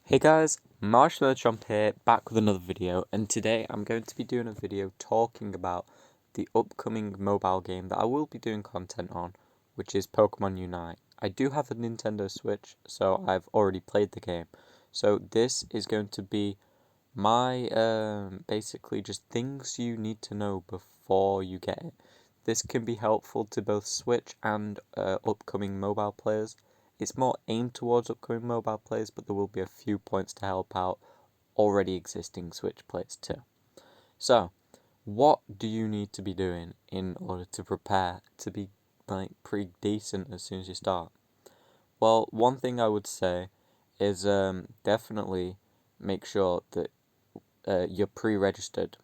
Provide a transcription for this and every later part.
Hey guys, Marshmallow Chomp here, back with another video, and today I'm going to be doing a video talking about the upcoming mobile game that I will be doing content on, which is Pokemon Unite. I do have a Nintendo Switch, so I've already played the game. So this is going to be my, basically just things you need to know before you get it. This can be helpful to both Switch and upcoming mobile players. It's more aimed towards upcoming mobile players, but there will be a few points to help out already existing Switch players too. So, what do you need to be doing in order to prepare to be pretty decent as soon as you start? Well, one thing I would say is definitely make sure that you're pre-registered.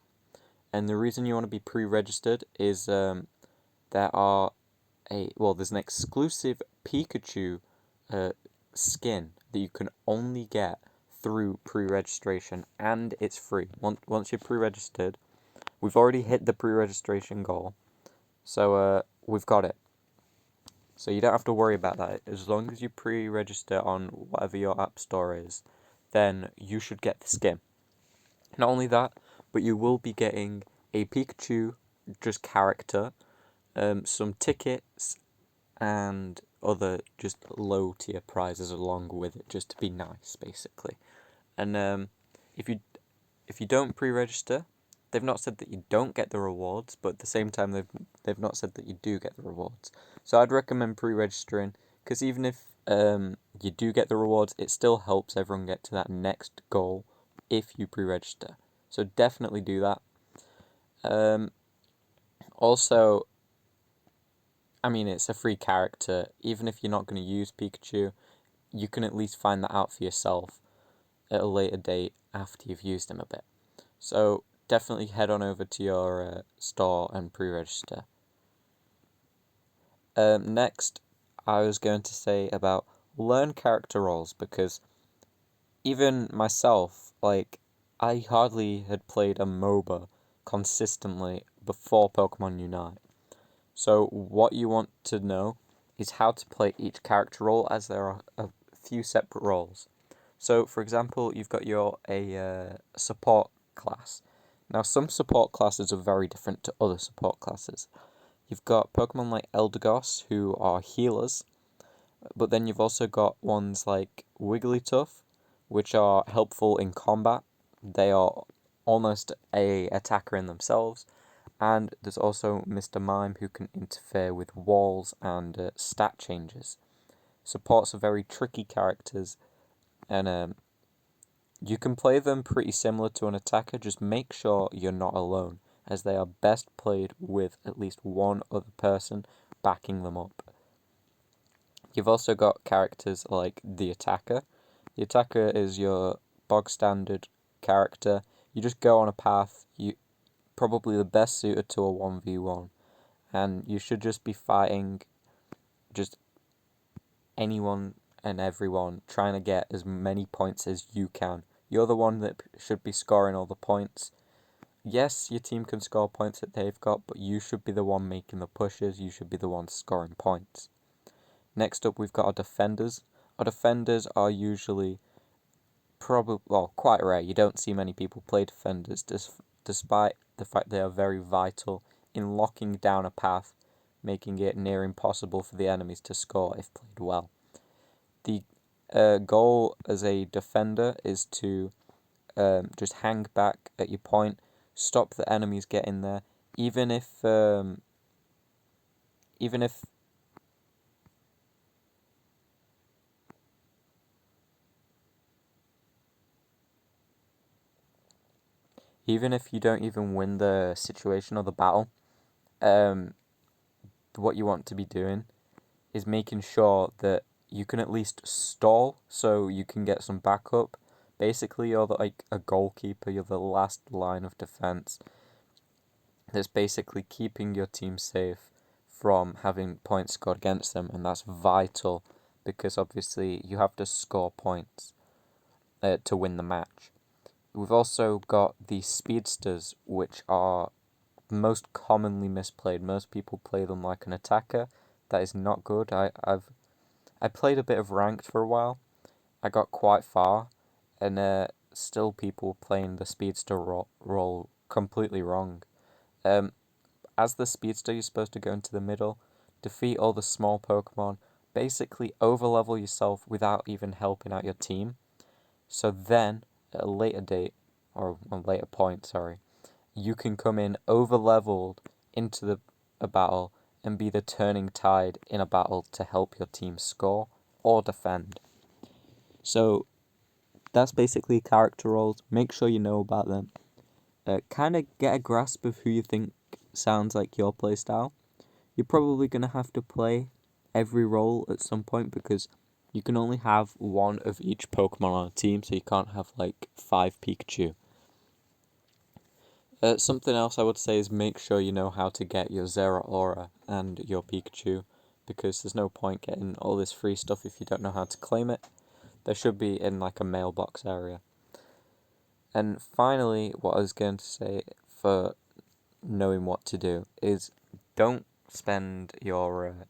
And the reason you want to be pre-registered is there's an exclusive Pikachu skin that you can only get through pre-registration, and it's free. Once you're pre-registered, we've already hit the pre-registration goal, so we've got it. So you don't have to worry about that. As long as you pre-register on whatever your app store is, then you should get the skin. Not only that, but you will be getting a Pikachu just character, some tickets, and other just low tier prizes along with it, just to be nice, basically. And if you don't pre-register, they've not said that you don't get the rewards, but at the same time they've not said that you do get the rewards. So I'd recommend pre-registering, because even if you do get the rewards, it still helps everyone get to that next goal if you pre-register. So definitely do that. Also, I mean, it's a free character. Even if you're not going to use Pikachu, you can at least find that out for yourself at a later date after you've used him a bit. So definitely head on over to your store and pre-register. Next, I was going to say about learn character roles, because even myself, I hardly had played a MOBA consistently before Pokemon Unite. So what you want to know is how to play each character role, as there are a few separate roles. So, for example, you've got a support class. Now, some support classes are very different to other support classes. You've got Pokemon like Eldegoss, who are healers, but then you've also got ones like Wigglytuff, which are helpful in combat. They are almost a attacker in themselves. And there's also Mr. Mime, who can interfere with walls and stat changes. Supports are very tricky characters, and you can play them pretty similar to an attacker. Just make sure you're not alone, as they are best played with at least one other person backing them up. You've also got characters like the attacker. The attacker is your bog standard character. You just go on a path. You probably the best suited to a 1v1, and you should just be fighting just anyone and everyone, trying to get as many points as you can. You're the one that should be scoring all the points. Yes, your team can score points that they've got, but you should be the one making the pushes. You should be the one scoring points. Next up, we've got our defenders. Our defenders are usually quite rare. You don't see many people play defenders, despite the fact they are very vital in locking down a path, making it near impossible for the enemies to score if played well. The goal as a defender is to just hang back at your point, stop the enemies getting there, even if you don't even win the situation or the battle. What you want to be doing is making sure that you can at least stall so you can get some backup. Basically, you're like a goalkeeper. You're the last line of defense that's basically keeping your team safe from having points scored against them, and that's vital because obviously you have to score points to win the match. We've also got the speedsters, which are most commonly misplayed. Most people play them like an attacker. That is not good. I played a bit of ranked for a while. I got quite far, and still people playing the speedster role completely wrong. Um, as the speedster, you're supposed to go into the middle, defeat all the small Pokemon, basically overlevel yourself without even helping out your team. So then, at a later date, or a later point, sorry, you can come in overleveled into a battle and be the turning tide in a battle to help your team score or defend. So that's basically character roles. Make sure you know about them. Kind of get a grasp of who you think sounds like your playstyle. You're probably going to have to play every role at some point because you can only have one of each Pokemon on a team, so you can't have like 5 Pikachu. Something else I would say is make sure you know how to get your Zeraora and your Pikachu, because there's no point getting all this free stuff if you don't know how to claim it. They should be in like a mailbox area. And finally, what I was going to say for knowing what to do is don't spend your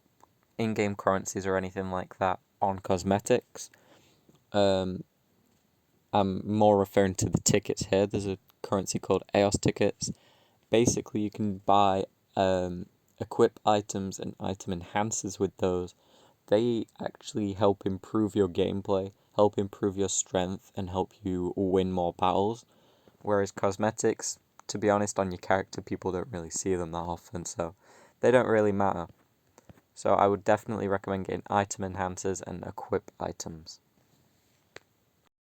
in-game currencies or anything like that on cosmetics. I'm more referring to the tickets here. There's a currency called EOS tickets. Basically, you can buy equip items and item enhancers with those. They actually help improve your gameplay, help improve your strength, and help you win more battles. Whereas cosmetics, to be honest, on your character, people don't really see them that often, so they don't really matter. So I would definitely recommend getting item enhancers and equip items.